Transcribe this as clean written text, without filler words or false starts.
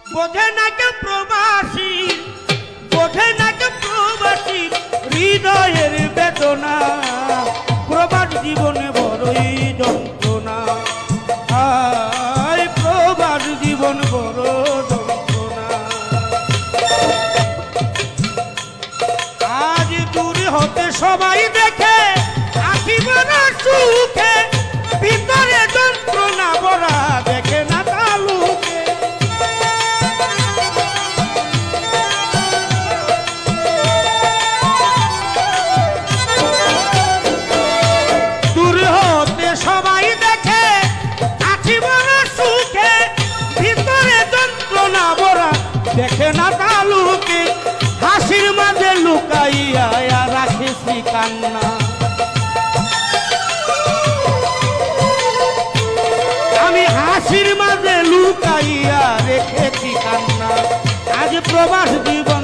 বোঝে না কে প্রবাসী, বোঝে না কে প্রবাসী হৃদয়ের বেদনা, প্রবাস জীবনে বড়ই যন্ত্রণা, আয় প্রবাস জীবন বড় যন্ত্রণা। আজ দূর হতে সবাই দেখে আসিব না সুখে, ভিতরে যন্ত্রণা ভরা দেখে না তালুকে। দূর হতে সবাই দেখে আসিব না সুখে, ভিতরে যন্ত্রণা ভরা দেখে না তালুকে। হাসির মাঝে লুকাইয়া রাখিছি কান্না, আমি হাসির মাঝে লুকাইয়া রেখেছি কান্না। আজ প্রবাস জীবন